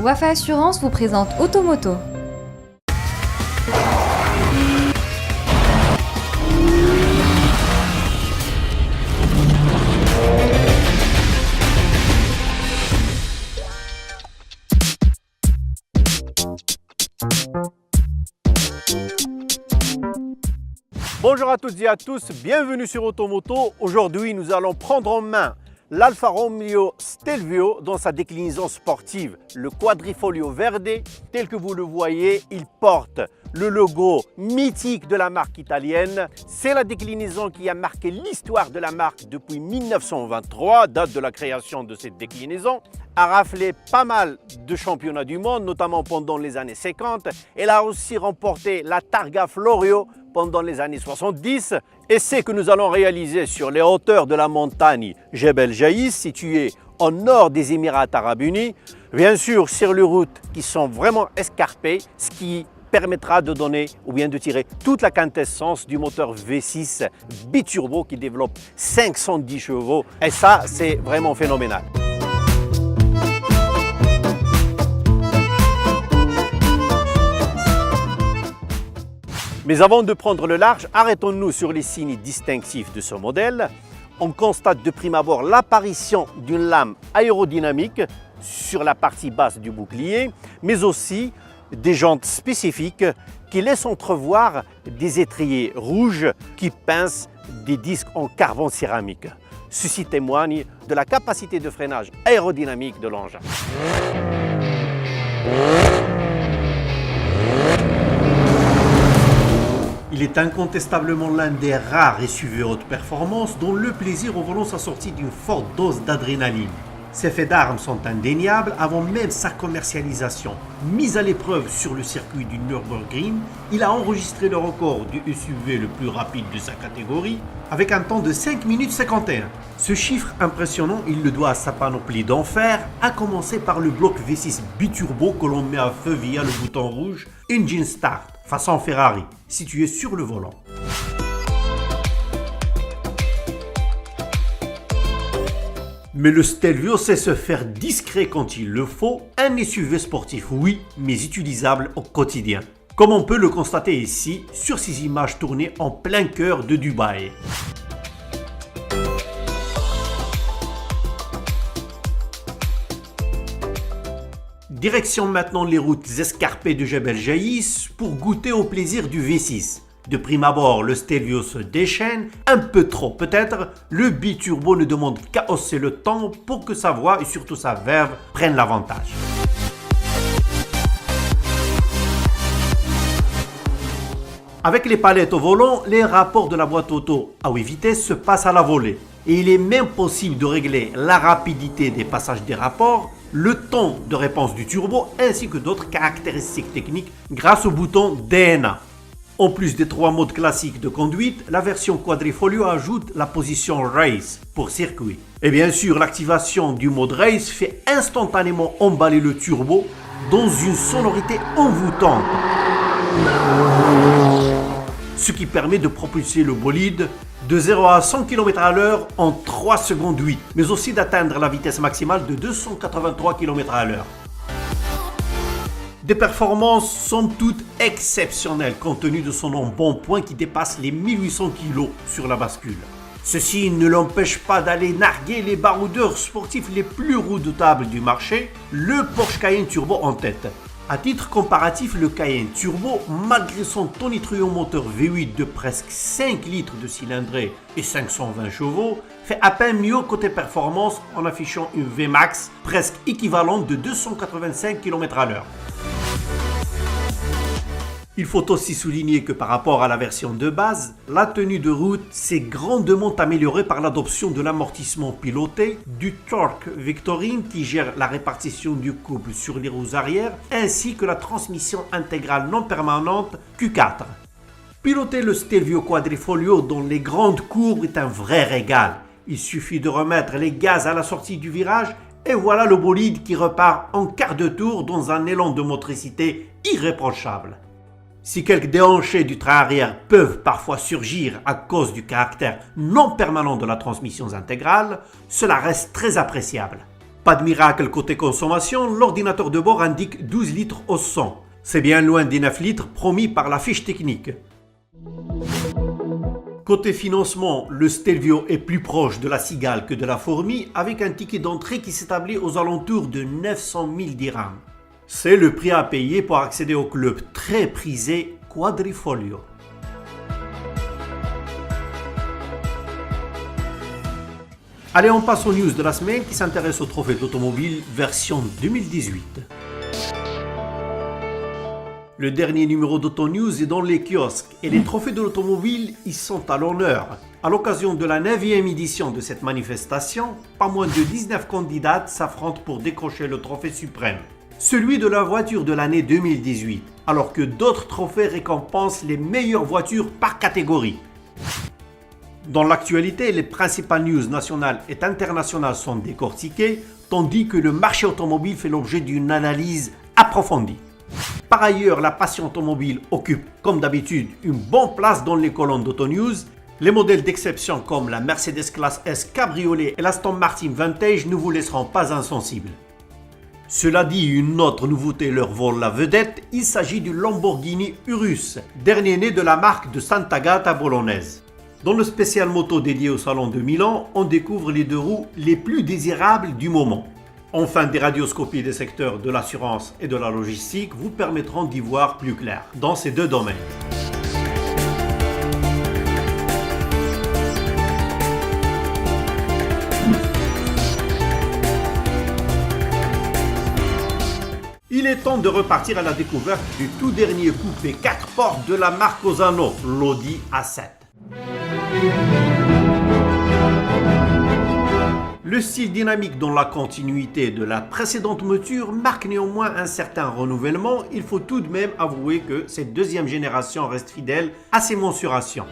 Wafa Assurance vous présente Automoto. Bonjour à toutes et à tous, bienvenue sur Automoto. Aujourd'hui, nous allons prendre en main l'Alfa Romeo Stelvio dans sa déclinaison sportive, le Quadrifoglio Verde. Tel que vous le voyez, il porte le logo mythique de la marque italienne. C'est la déclinaison qui a marqué l'histoire de la marque depuis 1923, date de la création de cette déclinaison. A raflé pas mal de championnats du monde, notamment pendant les années 50. Elle a aussi remporté la Targa Florio pendant les années 70. Essai que nous allons réaliser sur les hauteurs de la montagne Jebel Jaïs, située au nord des Émirats Arabes Unis. Bien sûr, sur les routes qui sont vraiment escarpées, ce qui permettra de donner ou bien de tirer toute la quintessence du moteur V6 biturbo qui développe 510 chevaux. Et ça, c'est vraiment phénoménal. Mais avant de prendre le large, arrêtons-nous sur les signes distinctifs de ce modèle. On constate de prime abord l'apparition d'une lame aérodynamique sur la partie basse du bouclier, mais aussi des jantes spécifiques qui laissent entrevoir des étriers rouges qui pincent des disques en carbone céramique. Ceci témoigne de la capacité de freinage aérodynamique de l'engin. Il est incontestablement l'un des rares SUV haute performance dont le plaisir au volant s'assortit d'une forte dose d'adrénaline. Ses faits d'armes sont indéniables avant même sa commercialisation. Mis à l'épreuve sur le circuit du Nürburgring, il a enregistré le record du SUV le plus rapide de sa catégorie avec un temps de 5 minutes 51. Ce chiffre impressionnant, il le doit à sa panoplie d'enfer, à commencer par le bloc V6 biturbo que l'on met à feu via le bouton rouge Engine Start, façon Ferrari, situé sur le volant. Mais le Stelvio sait se faire discret quand il le faut, un SUV sportif oui, mais utilisable au quotidien. Comme on peut le constater ici, sur ces images tournées en plein cœur de Dubaï. Direction maintenant les routes escarpées de Jebel Jaïs pour goûter au plaisir du V6. De prime abord, le Stelvio se déchaîne, un peu trop peut-être. Le biturbo ne demande qu'à hausser le temps pour que sa voix et surtout sa verve prennent l'avantage. Avec les palettes au volant, les rapports de la boîte auto à 8 vitesses se passent à la volée. Et il est même possible de régler la rapidité des passages des rapports, le temps de réponse du turbo ainsi que d'autres caractéristiques techniques grâce au bouton DNA. En plus des 3 modes classiques de conduite, la version Quadrifoglio ajoute la position Race pour circuit. Et bien sûr, l'activation du mode Race fait instantanément emballer le turbo dans une sonorité envoûtante. Ce qui permet de propulser le bolide de 0 à 100 km/h en 3 secondes 8, mais aussi d'atteindre la vitesse maximale de 283 km/h. Des performances somme toute exceptionnelles compte tenu de son embonpoint qui dépasse les 1800 kg sur la bascule. Ceci ne l'empêche pas d'aller narguer les baroudeurs sportifs les plus redoutables du marché, le Porsche Cayenne Turbo en tête. À titre comparatif, le Cayenne Turbo, malgré son tonitruant moteur V8 de presque 5 litres de cylindrée et 520 chevaux, fait à peine mieux côté performance en affichant une Vmax presque équivalente de 285 km/h. Il faut aussi souligner que par rapport à la version de base, la tenue de route s'est grandement améliorée par l'adoption de l'amortissement piloté, du Torque Victorine qui gère la répartition du couple sur les roues arrière, ainsi que la transmission intégrale non permanente Q4. Piloter le Stelvio Quadrifoglio dans les grandes courbes est un vrai régal. Il suffit de remettre les gaz à la sortie du virage et voilà le bolide qui repart en quart de tour dans un élan de motricité irréprochable. Si quelques déhanchés du train arrière peuvent parfois surgir à cause du caractère non permanent de la transmission intégrale, cela reste très appréciable. Pas de miracle côté consommation, l'ordinateur de bord indique 12 litres au 100. C'est bien loin des 9 litres promis par la fiche technique. Côté financement, le Stelvio est plus proche de la cigale que de la fourmi avec un ticket d'entrée qui s'établit aux alentours de 900 000 dirhams. C'est le prix à payer pour accéder au club très prisé Quadrifoglio. Allez, on passe aux news de la semaine qui s'intéresse au trophée d'automobile version 2018. Le dernier numéro d'Auto-News est dans les kiosques et les trophées de l'automobile y sont à l'honneur. À l'occasion de la 9e édition de cette manifestation, pas moins de 19 candidates s'affrontent pour décrocher le trophée suprême, celui de la voiture de l'année 2018, alors que d'autres trophées récompensent les meilleures voitures par catégorie. Dans l'actualité, les principales news nationales et internationales sont décortiquées, tandis que le marché automobile fait l'objet d'une analyse approfondie. Par ailleurs, la passion automobile occupe, comme d'habitude, une bonne place dans les colonnes d'Auto-News. Les modèles d'exception comme la Mercedes Classe S Cabriolet et l'Aston Martin Vantage ne vous laisseront pas insensibles. Cela dit, une autre nouveauté leur vole la vedette, il s'agit du Lamborghini Urus, dernier né de la marque de Sant'Agata bolognaise. Dans le spécial moto dédié au salon de Milan, on découvre les deux roues les plus désirables du moment. Enfin, des radioscopies des secteurs de l'assurance et de la logistique vous permettront d'y voir plus clair dans ces deux domaines. Il est temps de repartir à la découverte du tout dernier coupé 4 portes de la marque Osano, l'Audi A7. Le style dynamique dans la continuité de la précédente mouture marque néanmoins un certain renouvellement. Il faut tout de même avouer que cette deuxième génération reste fidèle à ses mensurations.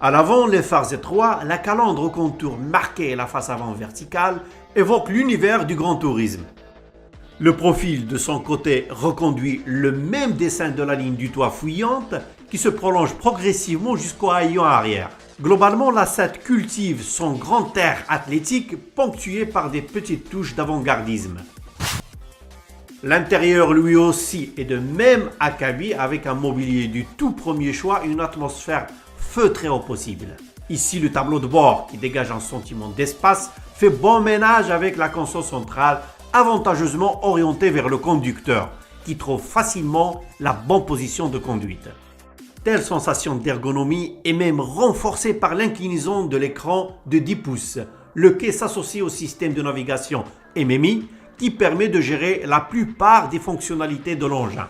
À l'avant, les phares étroits, la calandre au contour marqué et la face avant verticale évoquent l'univers du grand tourisme. Le profil de son côté reconduit le même dessin de la ligne du toit fuyante qui se prolonge progressivement jusqu'au haillon arrière. Globalement, la A7 cultive son grand air athlétique ponctué par des petites touches d'avant-gardisme. L'intérieur lui aussi est de même acabit avec un mobilier du tout premier choix et une atmosphère feutrée au possible. Ici, le tableau de bord qui dégage un sentiment d'espace fait bon ménage avec la console centrale avantageusement orientée vers le conducteur qui trouve facilement la bonne position de conduite. Telle sensation d'ergonomie est même renforcée par l'inclinaison de l'écran de 10 pouces, lequel s'associe au système de navigation MMI qui permet de gérer la plupart des fonctionnalités de l'engin.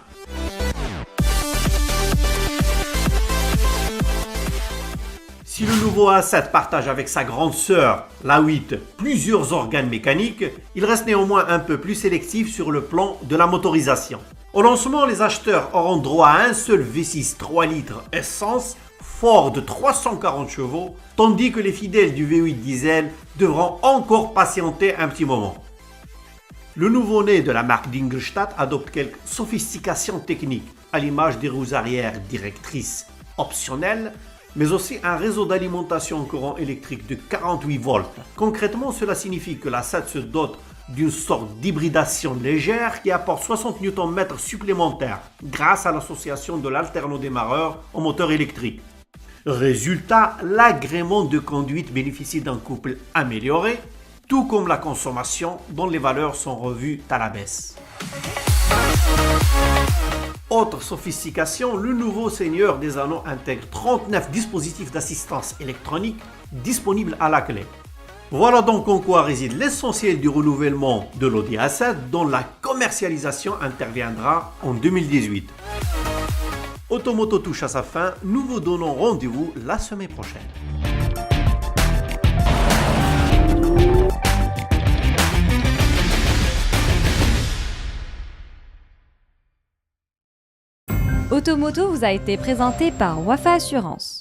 Si le nouveau A7 partage avec sa grande sœur, l'A8, plusieurs organes mécaniques, il reste néanmoins un peu plus sélectif sur le plan de la motorisation. Au lancement, les acheteurs auront droit à un seul V6 3 litres essence fort de 340 chevaux, tandis que les fidèles du V8 diesel devront encore patienter un petit moment. Le nouveau-né de la marque d'Ingolstadt adopte quelques sophistications techniques, à l'image des roues arrière directrices optionnelles, mais aussi un réseau d'alimentation en courant électrique de 48 volts. Concrètement, cela signifie que la A7 se dote d'une sorte d'hybridation légère qui apporte 60 Nm supplémentaires grâce à l'association de l'alternodémarreur au moteur électrique. Résultat, l'agrément de conduite bénéficie d'un couple amélioré, tout comme la consommation dont les valeurs sont revues à la baisse. Autre sophistication, le nouveau Seigneur des Anneaux intègre 39 dispositifs d'assistance électronique disponibles à la clé. Voilà donc en quoi réside l'essentiel du renouvellement de l'Audi A7 dont la commercialisation interviendra en 2018. Automoto touche à sa fin, nous vous donnons rendez-vous la semaine prochaine. Automoto vous a été présenté par Wafa Assurance.